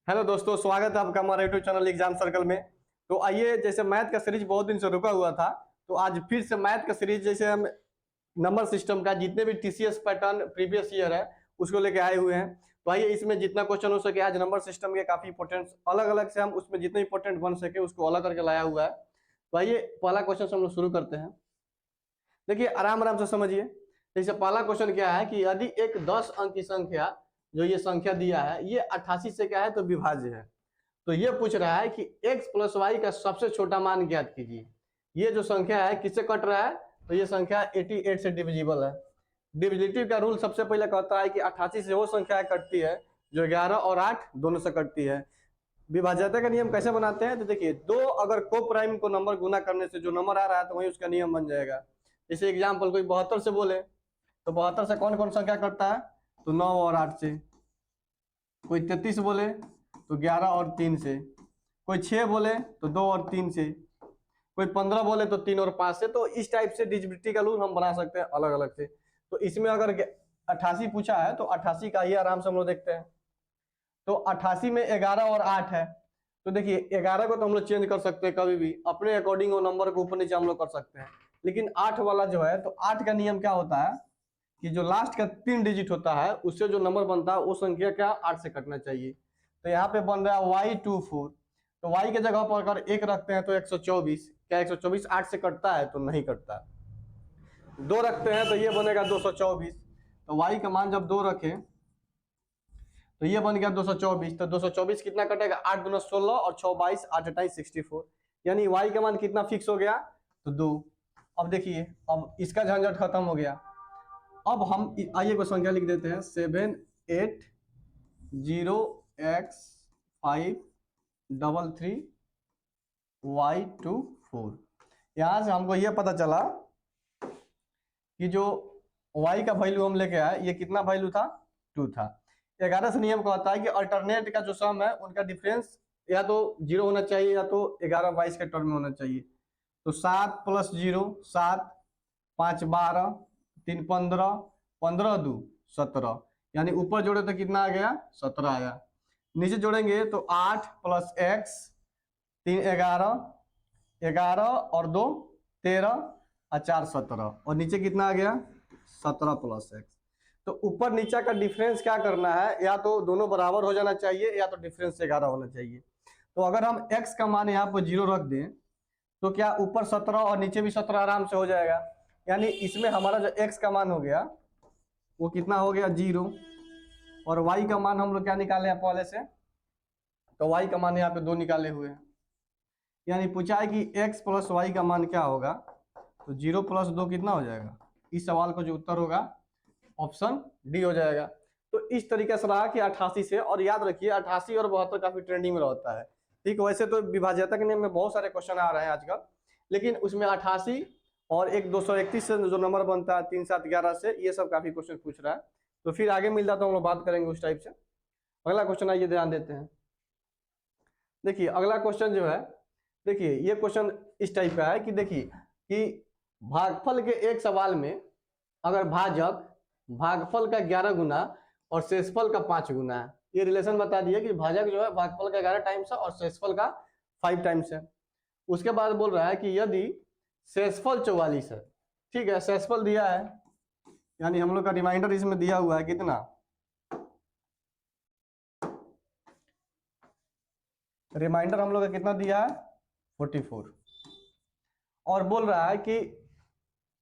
Hello दोस्तों, स्वागत है आपका हमारे यूट्यूब चैनल एग्जाम सर्कल में। तो आइए, जैसे मैथ का सीरीज बहुत दिन से रुका हुआ था, तो आज फिर से मैथ का सीरीज जैसे हम नंबर सिस्टम का जितने भी टीसीएस पैटर्न प्रीवियस ईयर है उसको लेके आए हुए हैं। तो आइए इसमें जितना क्वेश्चन हो सके, आज नंबर सिस्टम के काफी इंपोर्टेंट अलग अलग से हम उसमें जितने इंपोर्टेंट बन सके उसको अलग करके लाया हुआ है। तो आइए पहला क्वेश्चन से हम लोग शुरू करते हैं। देखिए आराम आराम से समझिए। जैसे पहला क्वेश्चन क्या है कि यदि एक 10 अंक की संख्या, जो ये संख्या दिया है, ये 88 से क्या है तो विभाज्य है। तो ये पूछ रहा है कि x प्लस वाई का सबसे छोटा मान ज्ञात कीजिए। ये जो संख्या है किससे कट रहा है, तो ये संख्या 88 से डिविजिबल है। डिविजिबिलिटी का रूल सबसे पहले कहता है कि 88 से वो संख्या कटती है जो 11 और 8 दोनों से कटती है। विभाज्यता का नियम कैसे बनाते हैं, तो देखिए दो अगर को प्राइम को नंबर गुना करने से जो नंबर आ रहा है तो वही उसका नियम बन जाएगा। जैसे एग्जाम्पल कोई 72 से बोले तो 72 से कौन कौन संख्या कटता है, तो 9 और 8 से। कोई 33 बोले तो 11 और 3 से। कोई 6 बोले तो 2 और 3 से। कोई 15 बोले तो 3 और 5 से। तो इस टाइप से डिविजिबिलिटी का रूल हम बना सकते हैं अलग अलग से। तो इसमें अगर 88 पूछा है तो 88 का ही आराम से हम लोग देखते हैं। तो 88 में 11 और 8 है, तो देखिए 11 को तो हम लोग चेंज कर सकते हैं कभी भी अपने अकॉर्डिंग, वो नंबर को ऊपर नीचे हम लोग कर सकते हैं। लेकिन 8 वाला जो है, तो 8 का नियम क्या होता है कि जो लास्ट का 3 डिजिट होता है उससे जो नंबर बनता है वो संख्या क्या 8 से कटना चाहिए। तो यहाँ पे बन रहा है y24। तो y के जगह पर अगर 1 रखते हैं तो 124। क्या 124 8 से कटता है, तो नहीं कटता। 2 रखते हैं तो ये बनेगा 224। तो y का मान जब 2 रखें तो ये बन गया 224। तो 224 कितना कटेगा, 8 दूना 16 और 6 22, 8 28 64। यानी y का मान कितना फिक्स हो गया, तो 2। अब देखिए, अब इसका झंझट खत्म हो गया। अब हम आइए को संख्या लिख देते हैं 780x533y24। यहां से हमको यह पता चला कि जो y का वैल्यू हम लेके आए ये कितना वैल्यू था, 2 था। 11 से नियम कहता है कि अल्टरनेट का जो सम है उनका डिफरेंस या तो 0 होना चाहिए या तो 11 22 के टर्म में होना चाहिए। तो 7 + 0 7, 5 12, 3 15, 15 2 17। यानी ऊपर जोड़े तो कितना आ गया, 17 आया। नीचे जोड़ेंगे तो 8 + x 3 11, 11 और 2 13 और 4 17, और नीचे कितना आ गया 17 + x। तो ऊपर नीचे का डिफरेंस क्या करना है, या तो दोनों बराबर हो जाना चाहिए या तो डिफरेंस 11 होना चाहिए। तो अगर हम x का मान यहाँ पर 0 रख दें तो क्या ऊपर 17 और नीचे भी 17 आराम से हो जाएगा। यानी इसमें हमारा जो x का मान हो गया वो कितना हो गया 0, और y का मान हम लोग क्या निकाले हैं पहले से, तो y का मान यहाँ पे 2 निकाले हुए हैं। यानी पूछा है कि x + y का मान क्या होगा, तो 0 + 2 कितना हो जाएगा। इस सवाल का जो उत्तर होगा ऑप्शन डी हो जाएगा। तो इस तरीके से रहा कि 88 से, और याद रखिए 88 और 72 काफी ट्रेंडिंग में रहता है। ठीक, वैसे तो विभाज्यता के नियम में बहुत सारे क्वेश्चन आ रहे हैं आजकल, लेकिन उसमें 88 और एक 231 से जो नंबर बनता है 3 7 11 से, ये सब काफी क्वेश्चन पूछ रहा है। तो फिर आगे मिल जाता है, हम लोग बात करेंगे उस टाइप से। अगला क्वेश्चन आइए ध्यान देते हैं। देखिए अगला क्वेश्चन जो है, देखिए ये क्वेश्चन इस टाइप का है कि देखिए कि भागफल के एक सवाल में अगर भाजक भागफल का 11 गुना और शेषफल का 5 गुना है, ये रिलेशन बता दिया कि भाजक जो है भागफल का 11 टाइम्स है और शेषफल का 5 टाइम्स है। उसके बाद बोल रहा है कि यदि शेषफल 44 है, ठीक है, शेषफल दिया है, यानी हम लोग का रिमाइंडर इसमें दिया हुआ है कितना, रिमाइंडर हम लोग का कितना दिया है 44। और बोल रहा है कि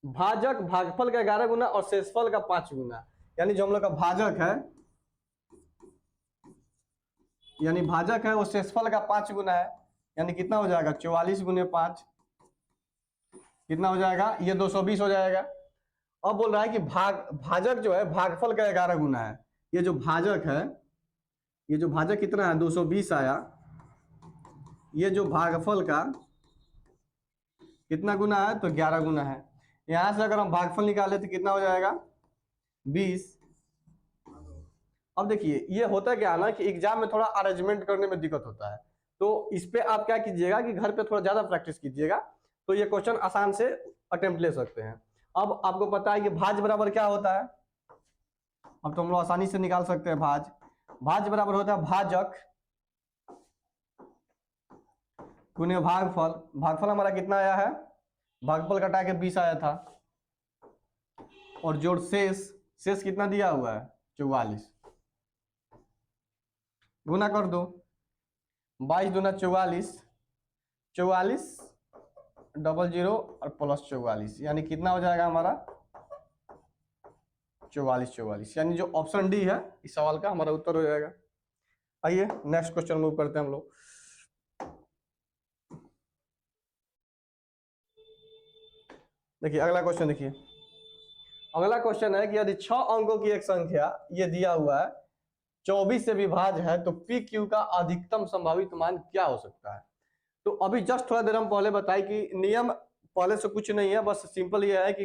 भाजक भागफल का 11 गुना और शेषफल का 5 गुना, यानी जो हम लोग का भाजक है, यानी भाजक है वो शेषफल का 5 गुना है। यानी कितना हो जाएगा 44 × 5 कितना हो जाएगा, ये 220 हो जाएगा। अब बोल रहा है कि भाजक जो है भागफल का 11 गुना है। ये जो भाजक है, ये जो भाजक कितना है 220 आया, ये जो भागफल का कितना गुना है, तो 11 गुना है। यहां से अगर हम भागफल निकाले तो कितना हो जाएगा 20। अब देखिए ये होता क्या है ना कि एग्जाम में थोड़ा अरेंजमेंट करने में दिक्कत होता है, तो इस पे आप क्या कीजिएगा कि घर पे थोड़ा ज्यादा प्रैक्टिस कीजिएगा, तो ये क्वेश्चन आसान से अटेम्प्ट ले सकते हैं। अब आपको पता है कि भाज्य बराबर क्या होता है, अब तो हम लोग आसानी से निकाल सकते हैं भाज्य। भाज्य बराबर होता है भाजक गुने भागफल, भागफल हमारा कितना आया है, भागफल घटा के 20 आया था, और जोड़ शेष, शेष कितना दिया हुआ है 44, गुना कर दो 22 दूना 44, 44 00 और प्लस 44, यानी कितना हो जाएगा हमारा 44, यानी जो ऑप्शन डी है इस सवाल का हमारा उत्तर हो जाएगा। आइए नेक्स्ट क्वेश्चन मूव करते हैं हम लोग। देखिए अगला क्वेश्चन, देखिए अगला क्वेश्चन है कि यदि 6 अंकों की एक संख्या ये दिया हुआ है 24 से विभाज्य है तो पी क्यू का अधिकतम संभावित मान क्या हो सकता है। तो अभी जस्ट थोड़ा देर हम पहले बताए कि नियम पहले से कुछ नहीं है, बस सिंपल ये है कि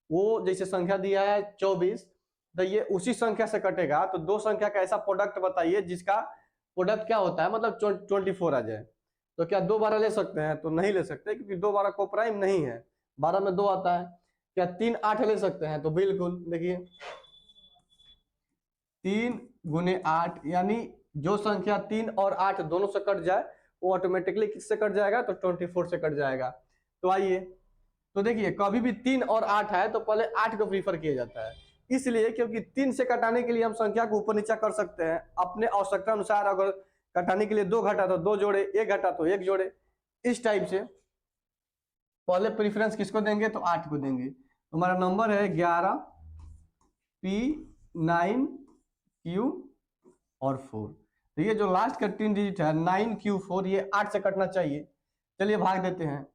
वो जैसे संख्या दिया है 24, तो ये उसी संख्या से कटेगा, तो दो संख्या का ऐसा प्रोडक्ट बताइए जिसका प्रोडक्ट क्या होता है, मतलब 24 आ जाए। तो क्या 2 12 ले सकते हैं, तो नहीं ले सकते क्योंकि 2 12 को प्राइम नहीं है, 12 में 2 आता है। क्या 3 8 ले सकते हैं, तो बिल्कुल देखिए 3 गुने 8, यानी जो संख्या 3 और 8 दोनों से कट जाए वो ऑटोमेटिकली किससे कट जाएगा, तो 24 से कट जाएगा। तो आइए, तो देखिए कभी भी 3 और 8 है तो पहले 8 को प्रीफर किया जाता है, इसलिए क्योंकि 3 से कटाने के लिए हम संख्या को ऊपर नीचा कर सकते हैं अपने आवश्यकता अनुसार। अगर कटाने के लिए 2 घटा तो 2 जोड़े, 1 घटा तो 1 जोड़े, इस टाइप से पहले प्रेफरेंस किसको देंगे, तो 8 को देंगे। हमारा नंबर है 11 P9 Q और 4। तो ये जो लास्ट का 3 डिजिट है 9Q4, ये 8 से कटना चाहिए। चलिए भाग देते हैं,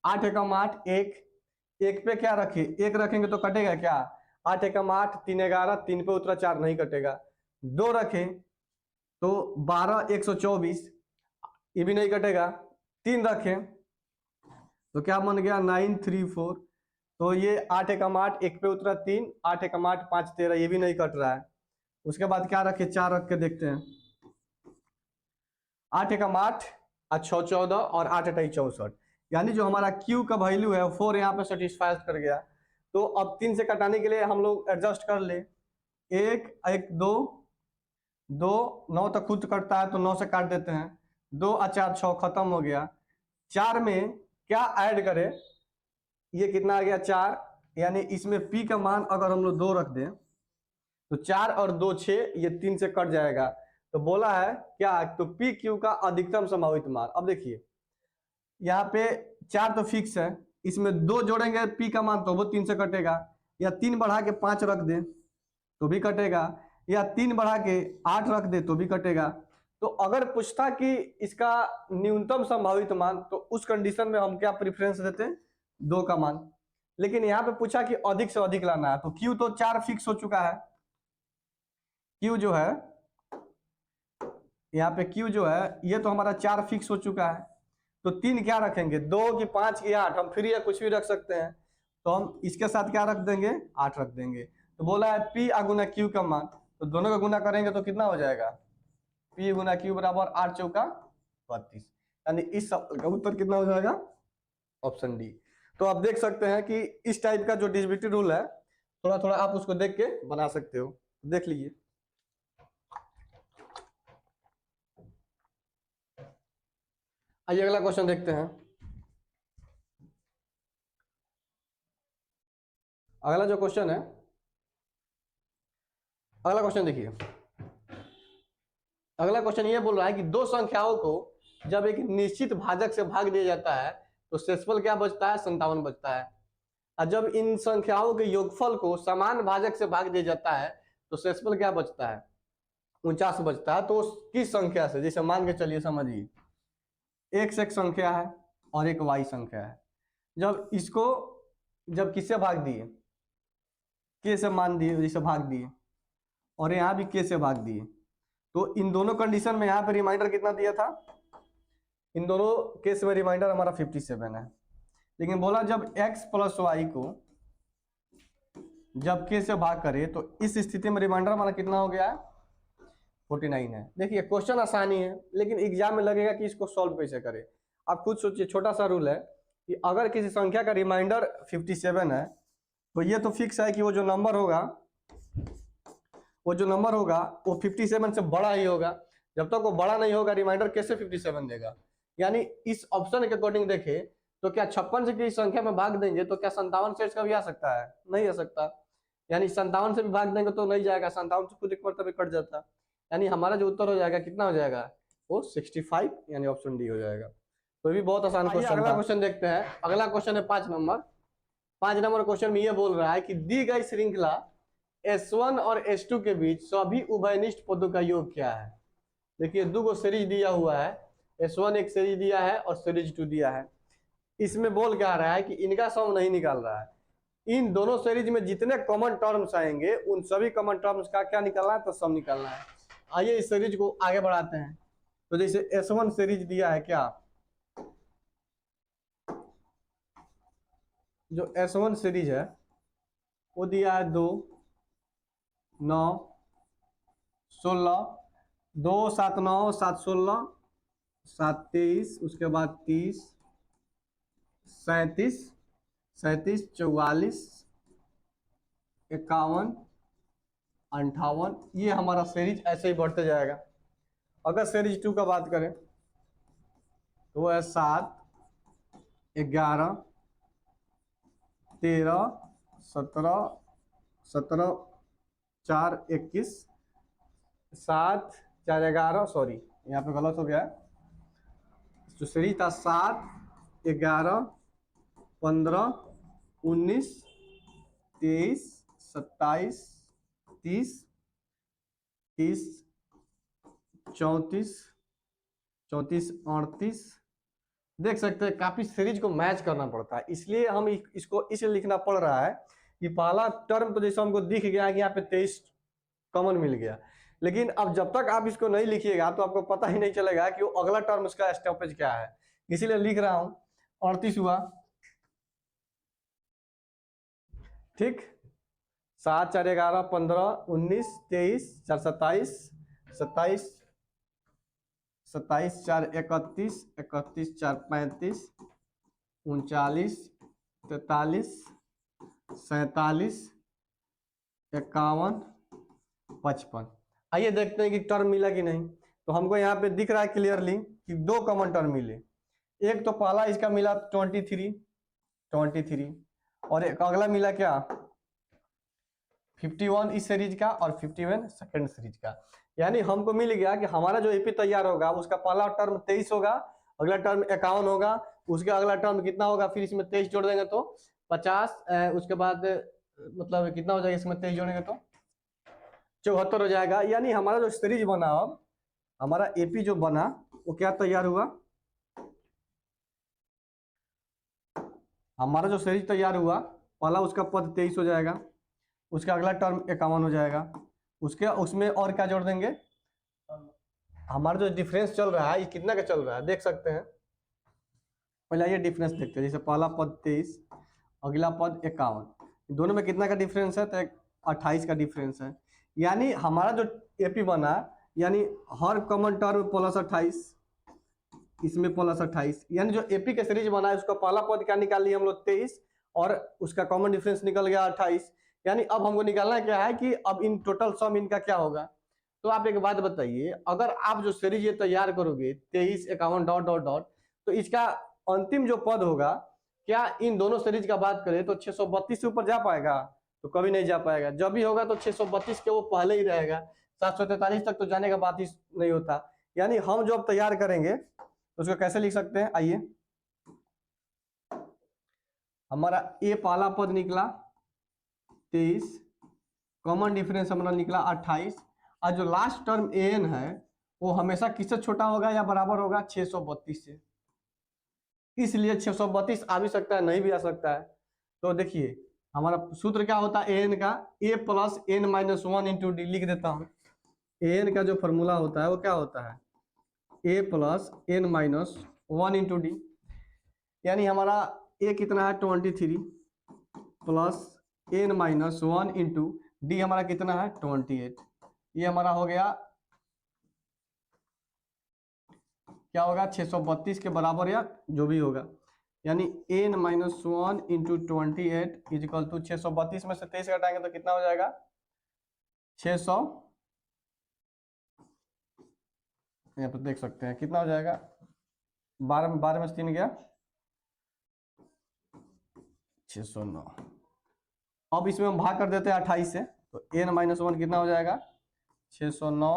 8 एकम 8, 1 पे क्या रखे, 1 रखेंगे तो कटेगा क्या, 8 एकम 8, 3 11, 3 पे उतरा 4 नहीं कटेगा। 2 रखें तो 12 124, ये भी नहीं कटेगा। 3 रखें तो क्या बन गया 934, तो ये 8 एकम 8, 1 पे उतरा 3, 8 एकम 8 5 13, ये भी नहीं कट रहा है। उसके बाद क्या रखे, 4 रख के देखते हैं, 8 एकम 8, 6 14 और 8 8 64, यानी जो हमारा Q का वैल्यू है 4 यहाँ पे सेटिस्फाई कर गया। तो अब 3 से कटाने के लिए हम लोग एडजस्ट कर ले, 1 1 2 2, 9 तक खुद कटता है तो 9 से काट देते हैं, 2 और 4 6 खत्म हो गया। 4 में क्या ऐड करें, ये कितना आ गया 4, यानी इसमें P का मान अगर हम लोग 2 रख दें तो 4 और 2 6, ये 3 से कट जाएगा। तो बोला है क्या, तो पी क्यू का अधिकतम संभावित मान। अब देखिए यहाँ पे 4 तो फिक्स है, इसमें 2 जोड़ेंगे पी का मान तो वो 3 से कटेगा, या 3 बढ़ा के 5 रख दे तो भी कटेगा, या 3 बढ़ा के 8 रख दे तो भी कटेगा। तो अगर पूछता कि इसका न्यूनतम संभावित मान, तो उस कंडीशन में हम क्या प्रेफरेंस देते हैं, 2 का मान। लेकिन यहाँ पे पूछा कि अधिक से अधिक लाना है, तो क्यू तो 4 फिक्स हो चुका है, क्यू जो है यहाँ पे Q जो है ये तो हमारा 4 फिक्स हो चुका है। तो 3 क्या रखेंगे, 2 की 5 की 8, हम फ्री है कुछ भी रख सकते हैं, तो हम इसके साथ क्या रख देंगे, 8 रख देंगे। तो बोला है P गुना Q का मान, तो दोनों का गुना करेंगे तो कितना हो जाएगा, P गुना Q बराबर 8 चौका 32, यानी इस का उत्तर कितना हो जाएगा, ऑप्शन डी। तो आप देख सकते हैं कि इस टाइप का जो डिविजिबिलिटी रूल है, थोड़ा थोड़ा आप उसको देख के बना सकते हो, देख लीजिए। आइए अगला क्वेश्चन देखते हैं। अगला जो क्वेश्चन है, अगला क्वेश्चन देखिए, अगला क्वेश्चन ये बोल रहा है कि दो संख्याओं को जब एक निश्चित भाजक से भाग दिया जाता है तो शेषफल क्या बचता है, 57 बचता है। और जब इन संख्याओं के योगफल को समान भाजक से भाग दिया जाता है तो शेषफल क्या बचता है, 49 बचता है। तो किस संख्या से, जैसे मान के चलिए समझिए x एक संख्या है और एक y संख्या है, जब इसको जब किससे भाग दिए, k से मान दिए, जैसे भाग दिए, और यहाँ भी k से भाग दिए, तो इन दोनों कंडीशन में यहाँ पे रिमाइंडर कितना दिया था, इन दोनों केस में रिमाइंडर हमारा 57 है। लेकिन बोला जब x प्लस वाई को जब k से भाग करे तो इस स्थिति में रिमाइंडर हमारा कितना हो गया है, 49 है। देखिए क्वेश्चन आसानी है लेकिन एग्जाम में लगेगा कि इसको सॉल्व कैसे करें। आप खुद सोचिए, छोटा सा रूल है कि अगर किसी संख्या का रिमाइंडर 57 है तो ये तो फिक्स है कि वो जो नंबर होगा वो 57 से बड़ा ही होगा। जब तक वो बड़ा नहीं होगा रिमाइंडर कैसे 57 देगा, यानी इस ऑप्शन के अकॉर्डिंग देखे तो क्या 56 से की संख्या में भाग देंगे तो क्या 57 सेट्स का भी आ सकता है? नहीं आ सकता। यानी 57 से भी भाग देंगे तो नहीं जाएगा, 57 से खुद एक मरतबे कट जाता। यानी हमारा जो उत्तर हो जाएगा कितना हो जाएगा? वो 65, यानी ऑप्शन डी हो जाएगा। तो ये भी बहुत आसान क्वेश्चन। अगला क्वेश्चन देखते हैं। अगला क्वेश्चन है 5 नंबर। 5 नंबर क्वेश्चन में ये बोल रहा है कि दी गई श्रृंखला S1 और S2 के बीच सभी उभयनिष्ठ पदों का योग क्या है? देखिए दो गो सीरीज दिया हुआ है, S1 एक सीरीज दिया है और सीरीज 2 दिया है। इसमें बोल क्या रहा है कि इनका सम नहीं निकाल रहा है, इन दोनों सीरीज में जितने कॉमन टर्म्स आएंगे उन सभी कॉमन टर्म्स का क्या निकालना है? तो सम निकालना है। आइए इस सीरीज को आगे बढ़ाते हैं। तो जैसे S1 सीरीज दिया है, क्या जो S1 सीरीज है वो दिया है 2 9 16, 2 7 9 7 16 7 23, उसके बाद 30 37 37 44 51 58, ये हमारा सीरीज ऐसे ही बढ़ते जाएगा। अगर सीरीज 2 का बात करें तो वो है 7 11 13 17 17 4 21 7 4 11, सॉरी यहाँ पे गलत हो गया है। जो सीरीज था 7 11 15 19 23 27 30 30 34 34 38, देख सकते हैं काफी सीरीज को मैच करना पड़ता है, इसलिए हम इसको इसलिए लिखना पड़ रहा है कि पहला टर्म तो जैसे हमको दिख गया कि यहाँ पे 23 कॉमन मिल गया, लेकिन अब जब तक आप इसको नहीं लिखिएगा तो आपको पता ही नहीं चलेगा कि वो अगला टर्म उसका स्टॉपेज क्या है, इसीलिए लिख रहा हूं। 38 हुआ, ठीक, 7 4 11 15 19 23 4 27 27 27 4 31 31 4 35 39 43 47 51 55। आइए देखते हैं कि टर्म मिला कि नहीं। तो हमको यहाँ पे दिख रहा है क्लियरली कि दो कॉमन टर्म मिले। एक तो पहला इसका मिला 23 और एक अगला मिला क्या 51 इस सीरीज का और 51 सेकेंड सीरीज का। यानी हमको मिल गया कि हमारा जो एपी तैयार होगा उसका पहला टर्म 23 होगा, अगला टर्म 51 होगा, उसके अगला टर्म कितना होगा, फिर इसमें 23 जोड़ देंगे तो 50, उसके बाद मतलब कितना हो जाएगा, इसमें 23 जोड़ेंगे तो 74 हो जाएगा। यानी हमारा जो सीरीज बना, अब हमारा एपी जो बना वो क्या तैयार हुआ, हमारा जो सीरीज तैयार हुआ पहला उसका पद 23 हो जाएगा, उसका अगला टर्म 51 हो जाएगा, उसके उसमें और क्या जोड़ देंगे, हमारा जो डिफरेंस चल रहा है ये कितना का चल रहा है देख सकते हैं। पहले ये डिफरेंस देखते हैं, जैसे पहला पद 23 अगला पद 51, दोनों में कितना का डिफरेंस है, तो 28 का डिफरेंस है। यानी हमारा जो एपी बना, यानी हर कॉमन टर्म प्लस 28, इसमें प्लस 28, यानी जो एपी के सीरीज बना है उसका पहला पद क्या निकाल लिया हम लोग 23 और उसका कॉमन डिफरेंस निकल गया 28। यानी अब हमको निकालना क्या है कि अब इन टोटल सम इनका क्या होगा। तो आप एक बात बताइए, अगर आप जो सीरीज ये तैयार करोगे 23 51 डॉट डॉट डॉट, तो इसका अंतिम जो पद होगा, क्या इन दोनों सीरीज का बात करें तो 632 से ऊपर जा पाएगा, तो कभी नहीं जा पाएगा। जब भी होगा तो 632 के वो पहले ही रहेगा, 743 तक तो जाने का बात ही नहीं होता। यानी हम जो अब तैयार करेंगे तो उसको कैसे लिख सकते हैं, आइए हमारा ए पहला पद निकला 23, कॉमन डिफरेंस हमारा निकला 28, और जो लास्ट टर्म एन है वो हमेशा किससे छोटा होगा या बराबर होगा 632 से, इसलिए 632 आ भी सकता है नहीं भी आ सकता है। तो देखिए हमारा सूत्र क्या होता है एन का, a plus n minus 1 into d, लिख देता हूं। एन का जो फॉर्मूला होता है वो क्या होता है, a plus n minus 1 into d, यानी हमारा ए कितना है 23 plus n minus 1 into d हमारा कितना है 28। ये हमारा हो गया, क्या होगा 632 के बराबर या जो भी होगा, यानी n minus 1 into 28 equal to 632 में से 23 घटाएंगे तो कितना हो जाएगा 600, यहाँ पर देख सकते हैं कितना हो जाएगा 12 में से 3 गया 609। अब इसमें हम भाग कर देते हैं 28 से, तो n-1 कितना हो जाएगा 609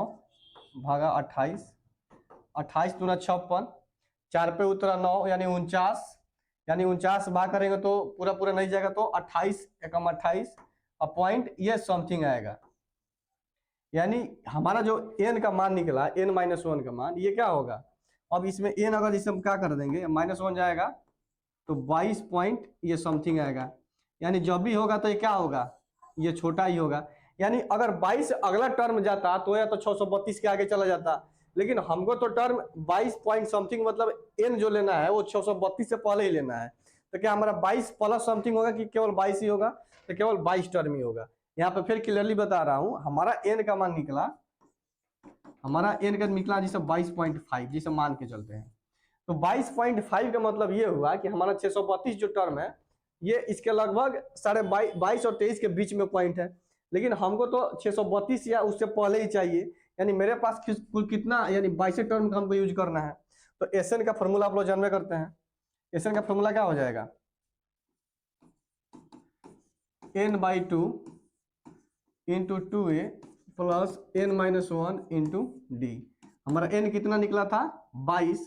भागा 28, 28 दूना 56, 4 पे उतरा 9 यानी 49, यानी 49 भाग करेंगे तो पूरा पूरा नहीं जाएगा, तो 28 एकम 28 पॉइंट ये समथिंग आएगा। यानी हमारा जो n का मान निकला n-1 का मान ये क्या होगा, अब इसमें n अगर इसे हम क्या कर देंगे -1 जाएगा तो 22 पॉइंट ये समथिंग आएगा। यानी जब भी होगा तो ये क्या होगा, ये छोटा ही होगा। यानी अगर 22 अगला टर्म जाता तो या तो 632 के आगे चला जाता, लेकिन हमको तो टर्म 22 पॉइंट समथिंग मतलब n जो लेना है वो 632 से पहले ही लेना है। तो क्या हमारा 22 प्लस समथिंग होगा कि केवल 22 ही होगा, तो केवल 22 टर्म ही होगा। यहाँ पे फिर क्लियरली बता रहा हूँ, हमारा n का मान निकला, हमारा n का निकला जिसे 22.5 जिसे मान के चलते हैं। तो 22.5 का मतलब ये हुआ कि हमारा 632 जो टर्म है ये इसके लगभग 22.5 और 23 के बीच में पॉइंट है, लेकिन हमको तो 632 या उससे पहले ही चाहिए। यानी मेरे पास कुल कितना, यानी 22 टर्म का हमको यूज करना है। तो एसएन का फॉर्मूला आप लोग जानते करते हैं, एसएन का फॉर्मूला क्या हो जाएगा n/2 into 2a plus n-1 into d. हमारा n कितना निकला था 22,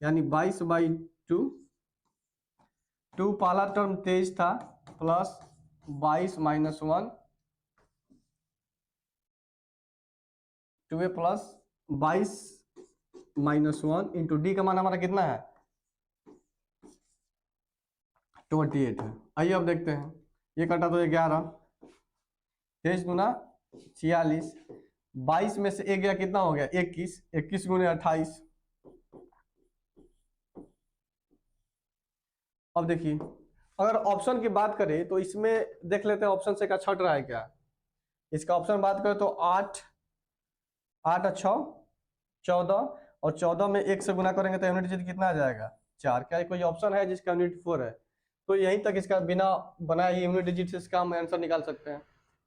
यानी 22/2, 2 पहला टर्म 23 था plus 22 - 1 2a plus 22 - 1 into D का मान हमारा कितना है 28 है। आइए अब देखते हैं, ये कटा तो 11, 23 गुना 46, 22 में से 1 गया कितना हो गया 21, 21 गुने 28। अब देखिए अगर ऑप्शन की बात करें तो इसमें देख लेते हैं ऑप्शन से का छट रहा है क्या। इसका ऑप्शन बात करें तो 8 8 और 6 14, और 14 में 1 से गुना करेंगे तो यूनिट डिजिट कितना आ जाएगा 4। क्या कोई ऑप्शन है जिसका यूनिट 4 है, तो यहीं तक इसका बिना बनाए ही यूनिट डिजिट से इसका हम आंसर निकाल सकते हैं।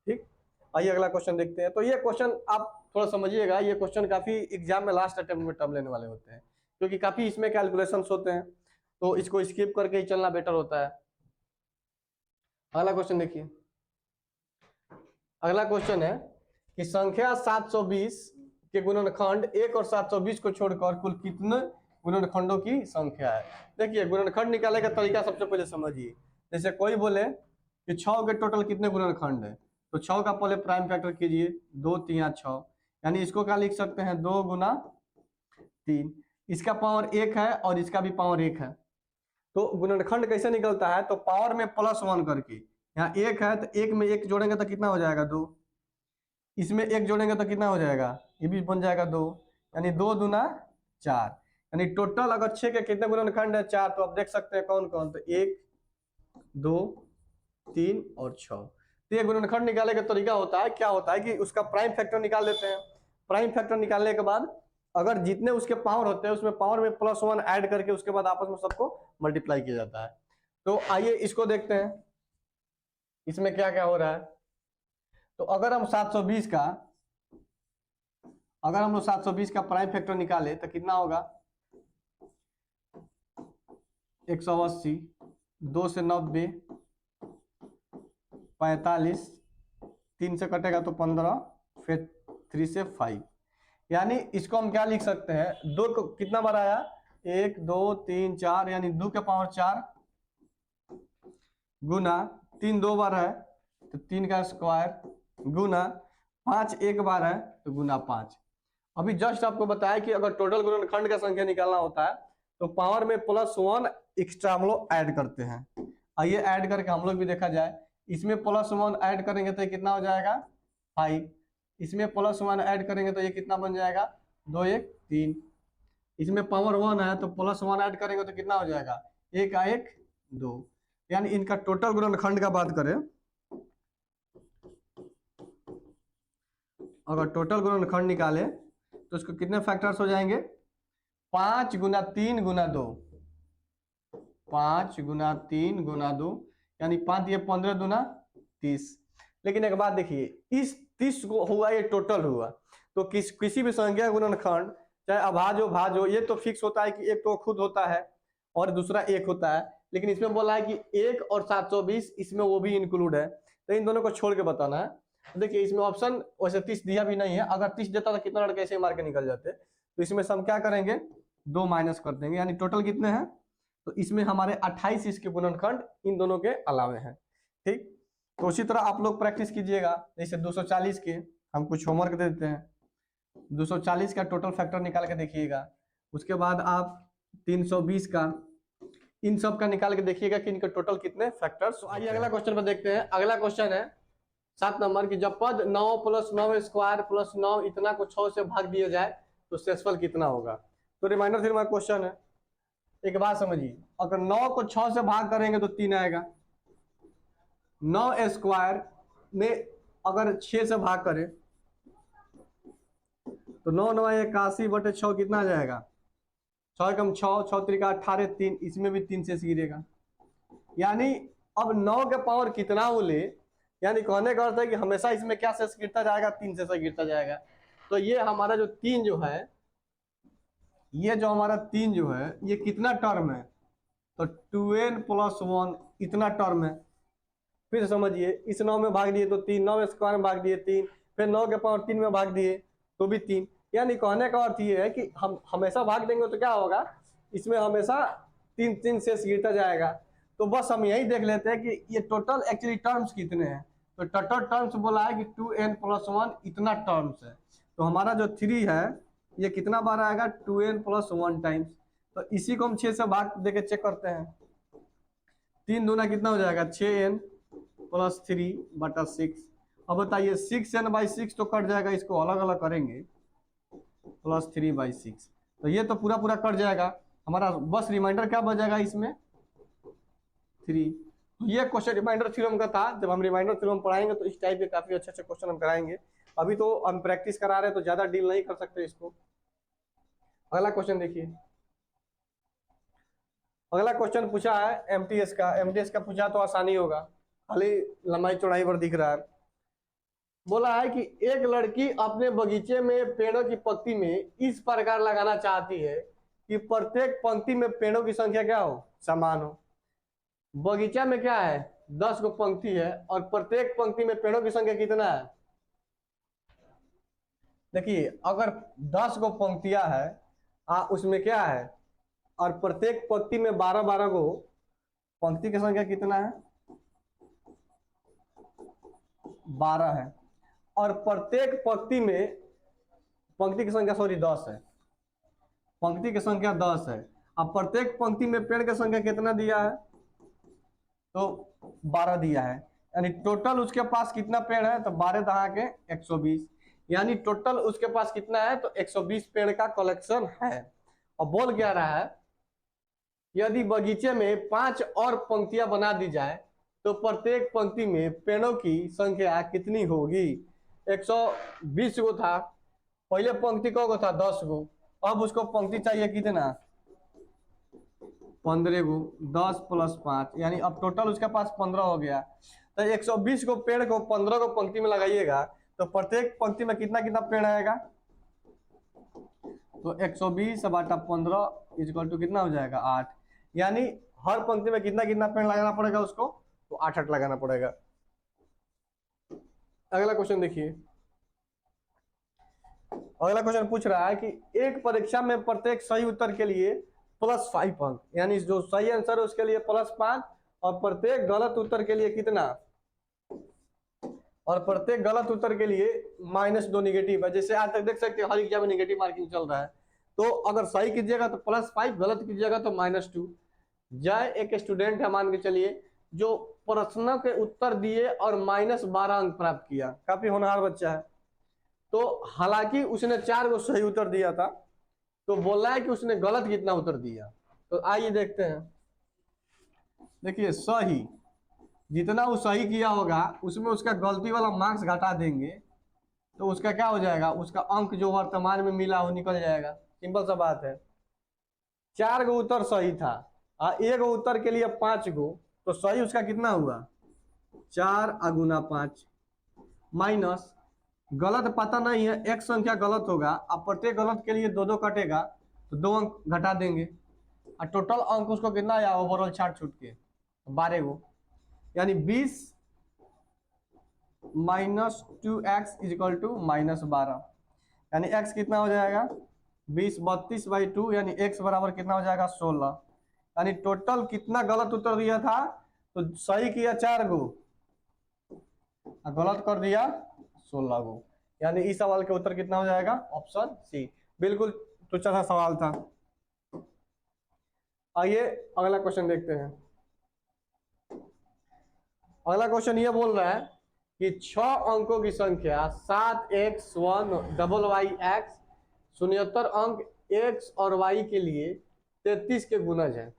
ठीक, आइए अगला क्वेश्चन देखते हैं। तो ये क्वेश्चन आप थोड़ा समझिएगा, ये क्वेश्चन काफी एग्जाम में लास्ट अटेम्प्ट में टर्म लेने वाले होते हैं, क्योंकि काफी इसमें कैलकुलेशंस होते हैं, तो इसको स्किप करके ही चलना बेटर होता है। अगला क्वेश्चन देखिए, अगला क्वेश्चन है कि संख्या 720 के गुणनखंड 1 और 720 को छोड़कर कुल कितने गुणनखंडों की संख्या है। देखिए गुणनखंड निकालने का तरीका सबसे पहले समझिए। जैसे कोई बोले कि 6 के टोटल कितने गुणनखंड है, तो 6 का पहले प्राइम फैक्टर कीजिए, 2 3 6, यानी इसको क्या लिख सकते हैं 2 गुना 3, इसका पावर 1 है और इसका भी पावर 1 है। तो गुणनखंड कैसे निकलता है, तो पावर में +1 करके, यहाँ 1 है तो 1 में 1 जोड़ेंगे तो कितना हो जाएगा 2, इसमें 1 जोड़ेंगे तो कितना हो जाएगा, ये भी बन जाएगा 2, यानी 2 दूना 4। यानी टोटल अगर 6 के कितने गुणनखंड है 4, तो आप देख सकते हैं कौन कौन, तो 1 2 3 और 6। तो ये गुणनखंड निकालने का तरीका होता है, क्या होता है कि उसका प्राइम फैक्टर निकाल लेते हैं। प्राइम फैक्टर निकालने के बाद अगर जितने उसके पावर होते हैं उसमें पावर में +1 ऐड करके उसके बाद आपस में सबको मल्टीप्लाई किया जाता है। तो आइए इसको देखते हैं इसमें क्या क्या हो रहा है। तो अगर हम 720 का, अगर हम लोग 720 का प्राइम फैक्टर निकाले तो कितना होगा 180, 2 से 90, 45, 3 से कटेगा तो 15, फिर 3 से 5। यानी इसको हम क्या लिख सकते हैं, 2 को कितना बार आया 1 2 3 4, यानी 2 के पावर 4 गुना 3 2 बार है तो 3 का स्क्वायर गुना 5 1 बार है तो गुना 5। अभी जस्ट आपको बताया कि अगर टोटल गुणनखंड का संख्या निकालना होता है तो पावर में +1 एक्स्ट्रा हम लोग ऐड करते हैं। आइए ऐड करके हम लोग भी देखा जाए, इसमें +1 ऐड करेंगे तो ये कितना हो जाएगा 5, इसमें +1 ऐड करेंगे तो ये कितना बन जाएगा 2 1 3, इसमें पावर 1 है तो +1 ऐड करेंगे तो कितना हो जाएगा 1 1 2। यानी इनका टोटल गुणनखंड का बात करें, अगर टोटल गुणनखंड निकाले तो इसको कितने फैक्टर्स हो जाएंगे 5 गुना 3 गुना 2, 5 गुना 3 गुना 2, यानी 5 ये 15 दूना 30। लेकिन एक बात देखिए, इस 30 को हुआ ये टोटल हुआ, तो किसी भी संख्या गुणनखंड चाहे अभाज्य भाज्य हो, ये तो फिक्स होता है कि एक तो खुद होता है और दूसरा एक होता है, लेकिन इसमें बोला है कि 1 और 720 इसमें वो भी इंक्लूड है, तो इन दोनों को छोड़ के बताना है। तो देखिए इसमें ऑप्शन वैसे 30 दिया भी नहीं है, अगर 30 देता तो कितना लड़के ऐसे मार के निकल जाते। तो इसमें से हम क्या करेंगे, 2 माइनस कर देंगे, यानी टोटल कितने हैं, तो इसमें हमारे 28 इसके गुणनखंड इन दोनों के अलावे हैं। ठीक, तो उसी तरह आप लोग प्रैक्टिस कीजिएगा। जैसे 240 के हम कुछ होमवर्क दे देते हैं, 240 का टोटल फैक्टर निकाल के देखिएगा, उसके बाद आप 320 का, इन सब का निकाल के देखिएगा कि इनके टोटल कितने फैक्टर्स। तो आइए अगला क्वेश्चन पर देखते हैं। अगला क्वेश्चन है 7 नंबर की, जब पद 9 + 9 स्क्वायर + 9 इतना को 6 से भाग दिया जाए तो शेषफल कितना होगा। तो रिमाइंडर फिर हमारा क्वेश्चन है, एक बात समझिए, अगर 9 को 6 से भाग करेंगे तो 3 आएगा, 9 स्क्वायर में अगर 6 से भाग करें तो 9 9 81 बटे 6 कितना आ जाएगा, 6 कम 6, 6 त्रिका 18, 3, इसमें भी 3 से गिरेगा, यानी अब 9 के पावर कितना वो ले, यानी कहने का अर्थ है कि हमेशा इसमें क्या शेष गिरता जाएगा, 3 से गिरता जाएगा। तो ये हमारा जो 3 जो है, ये जो हमारा 3 जो है ये कितना टर्म है, तो 2n + 1 इतना टर्म है। फिर समझिए, इस 9 में भाग दिए तो 3, 9 स्क्वायर में भाग दिए 3, फिर 9 के पावर 3 में भाग दिए तो भी 3, यानी कहने का अर्थ ये है कि हम हमेशा भाग देंगे तो क्या होगा, इसमें हमेशा 3 शेष गिरता जाएगा। तो बस हम यही देख लेते हैं कि ये टोटल एक्चुअली टर्म्स कितने हैं, तो टोटल टर्म्स बोला है कि 2n + 1 इतना टर्म्स है। तो हमारा जो 3 है ये कितना बार आएगा, 2n + 1 टाइम्स। तो इसी को हम 6 से भाग देके चेक करते हैं, 3 दूना कितना हो जाएगा, 6n + 3 बटा 6। अब बताइए 6n/6 तो कट जाएगा, इसको अलग अलग करेंगे, +3/6, तो ये तो पूरा पूरा कट जाएगा, हमारा बस रिमाइंडर क्या बच जाएगा इसमें, 3। तो ये क्वेश्चन रिमाइंडर थ्योरम का था। जब हम रिमाइंडर थ्योरम पढ़ाएंगे तो इस टाइप के काफी अच्छे अच्छे क्वेश्चन हम कराएंगे। अभी तो हम प्रैक्टिस करा रहे हैं तो ज्यादा डील नहीं कर सकते इसको। अगला क्वेश्चन देखिए, अगला क्वेश्चन पूछा है एमटीएस का। एमटीएस का पूछा तो आसानी होगा, खाली लंबाई चौड़ाई पर दिख रहा है। बोला है कि एक लड़की अपने बगीचे में पेड़ों की पंक्ति में इस प्रकार लगाना चाहती है कि प्रत्येक पंक्ति में पेड़ों की संख्या क्या हो, समान हो। बगीचा में क्या है, 10 गो पंक्ति है और प्रत्येक पंक्ति में पेड़ों की संख्या कितना है। देखिए अगर 10 गो पंक्तियां है उसमें क्या है, और प्रत्येक पंक्ति में 12 गो पंक्ति की संख्या कितना है, 12 है, और प्रत्येक पंक्ति में पंक्ति की संख्या 10 है, पंक्ति की संख्या 10 है। अब प्रत्येक पंक्ति में पेड़ की संख्या कितना दिया है, तो 12 दिया है, यानी टोटल उसके पास कितना पेड़ है, तो 12 दहा के 120, यानी टोटल उसके पास कितना है, तो 120 पेड़ का कलेक्शन है। और बोल क्या रहा है, यदि बगीचे में 5 और पंक्तियां बना दी जाए तो प्रत्येक पंक्ति में पेड़ों की संख्या कितनी होगी। 120 गो था, पहले पंक्ति को था 10 गो, अब उसको पंक्ति चाहिए कितना, 15 गो, 10 + 5, यानी अब टोटल उसके पास 15 हो गया। तो 120 को पेड़ को 15 को पंक्ति में लगाइएगा तो प्रत्येक पंक्ति में कितना कितना पेड़ आएगा, तो 120/15 = कितना हो जाएगा, 8, यानी हर पंक्ति में कितना कितना पेड़ लगाना पड़ेगा उसको, तो 8 लगाना पड़ेगा। अगला क्वेश्चन देखिए, अगला क्वेश्चन पूछ रहा है कि एक परीक्षा में प्रत्येक सही उत्तर के लिए +5 अंक, यानी जो सही आंसर है उसके लिए +5 और प्रत्येक गलत उत्तर के लिए कितना, और प्रत्येक गलत उत्तर के लिए -2 निगेटिव है। जैसे आज तक देख सकते हैं हर एग्जाम में निगेटिव मार्किंग चल रहा है, तो अगर सही कीजिएगा तो +5, गलत कीजिएगा तो -2। जय एक स्टूडेंट है मान के चलिए, जो प्रश्नों के उत्तर दिए और -12 अंक प्राप्त किया, काफी होनहार बच्चा है। तो हालांकि उसने 4 गो सही उत्तर दिया था, तो बोल रहा है कि उसने गलत कितना उत्तर दिया। तो आइए देखते हैं, देखिए सही जितना वो सही किया होगा उसमें उसका गलती वाला मार्क्स घटा देंगे, तो उसका क्या हो जाएगा, उसका अंक जो वर्तमान में मिला वो निकल जाएगा। सिंपल सा बात है, 4 गो उत्तर सही था और 1 गो उत्तर के लिए 5 गो, तो सही उसका कितना हुआ, 4 × 5 माइनस गलत पता नहीं है, एक संख्या गलत होगा, अब प्रत्येक गलत के लिए 2 कटेगा तो 2 अंक घटा देंगे और टोटल अंक उसको कितना आया ओवरऑल छाट छूट के 12 गो, यानी 20 माइनस 2x इजिकल टू -12, यानी x कितना हो जाएगा 20 32/2, यानी x बराबर कितना हो जाएगा 16। यानी टोटल कितना गलत उत्तर दिया था, तो सही किया 4 गो और गलत कर दिया 16 गो, यानी इस सवाल के उत्तर कितना हो जाएगा ऑप्शन सी। बिल्कुल तुच्छ सा सवाल था। आइए अगला क्वेश्चन देखते हैं। अगला क्वेश्चन ये बोल रहा है कि 6 अंकों की संख्या 7x1 77 अंक x और y के लिए 33 के गुणज है।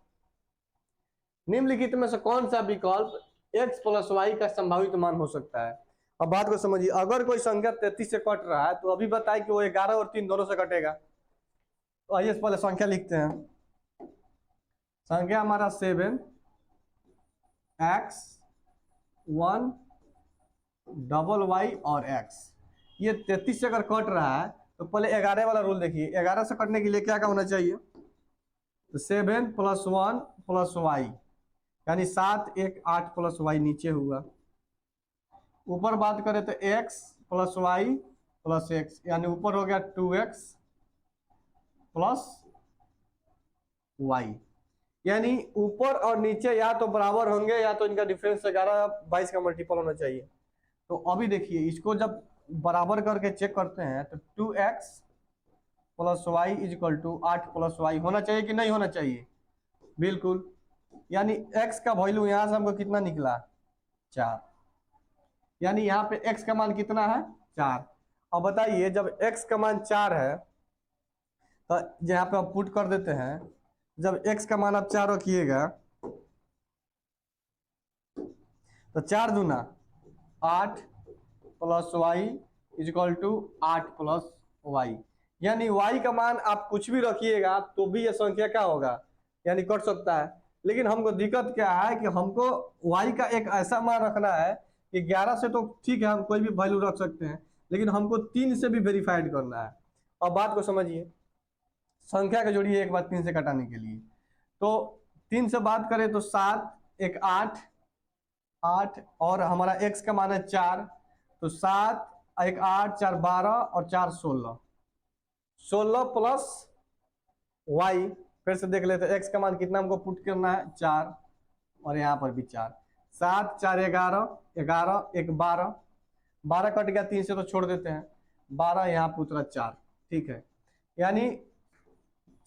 निम्नलिखित में से कौन सा विकल्प x प्लस y का संभावित मान हो सकता है। अब बात को समझिए, अगर कोई संख्या 33 से कट रहा है तो अभी बताए कि वो 11 और 3 दोनों से कटेगा। तो आइए पहले संख्या लिखते हैं। संख्या हमारा 7x1 y और x, ये 33 से अगर कट रहा है तो पहले 11 वाला रूल देखिए। 11 से कटने के लिए क्या होना चाहिए, तो 7 + 1 + y, यानी 7 1 8 + y नीचे हुआ। ऊपर बात करें तो x + y + x, यानी ऊपर हो गया 2x + y, यानी ऊपर और नीचे या तो बराबर होंगे या तो इनका डिफरेंस 11 22 का मल्टीपल होना चाहिए। तो अभी देखिए इसको जब बराबर करके चेक करते हैं तो 2x + y = 8 + y होना चाहिए कि नहीं होना चाहिए, बिल्कुल। यानी x का वैल्यू यहां से हमको कितना निकला 4, यानी यहाँ पे x का मान कितना है 4। अब बताइए जब x का मान 4 है तो यहाँ पे आप पुट कर देते हैं, जब x का मान आप 4 रखिएगा तो 4 दूना 8 + y = 8 + y, यानी y का मान आप कुछ भी रखिएगा तो भी ये संख्या क्या होगा, यानी कट सकता है। लेकिन हमको दिक्कत क्या है कि हमको y का एक ऐसा मान रखना है कि 11 से तो ठीक है हम कोई भी वैल्यू रख सकते हैं, लेकिन हमको 3 से भी वेरीफाइड करना है। अब बात को समझिए, संख्या का जोड़िए एक बार 3 से घटाने के लिए, तो 3 से बात करें तो 7 1 8 8 और हमारा x का मान है 4, तो 7 1 8 4 12 और 4 16, 16 प्लस y, फिर से देख लेते हैं x का मान कितना हमको पुट करना है 4 और यहाँ पर भी 4, 7 4 11 11 1 12, 12 कट गया 3 से तो छोड़ देते हैं, 12 यहाँ पे उतरा 4, ठीक है। यानी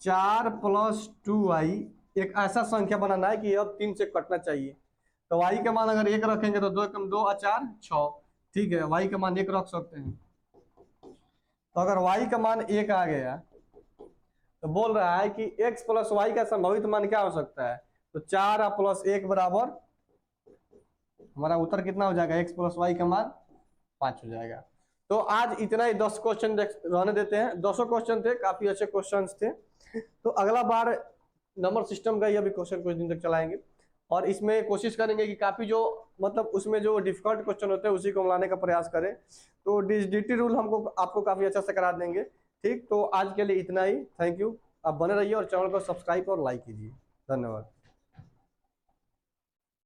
4 + 2y एक ऐसा संख्या बनाना है कि अब 3 से कटना चाहिए। तो y का मान अगर 1 रखेंगे तो 2 कम 2 और 4 6, ठीक है, y का मान 1 रख सकते हैं। तो अगर y का मान 1 आ गया तो बोल रहा है कि x + y का संभावित मान क्या हो सकता है, तो 4 + 1 बराबर हमारा उत्तर कितना हो जाएगा, x + y का मान 5 हो जाएगा। तो आज इतना ही 10 क्वेश्चन रहने देते हैं, 200 क्वेश्चन थे, काफी अच्छे क्वेश्चन थे। तो अगला बार नंबर सिस्टम का ही अभी क्वेश्चन कुछ दिन तक चलाएंगे और इसमें कोशिश करेंगे कि काफी जो मतलब उसमें जो डिफिकल्ट क्वेश्चन होते हैं उसी को लाने का प्रयास करें। तो डिजिटी रूल हमको आपको काफी अच्छा से करा देंगे। ठीक, तो आज के लिए इतना ही, थैंक यू। आप बने रहिए और चैनल को सब्सक्राइब और लाइक कीजिए। धन्यवाद।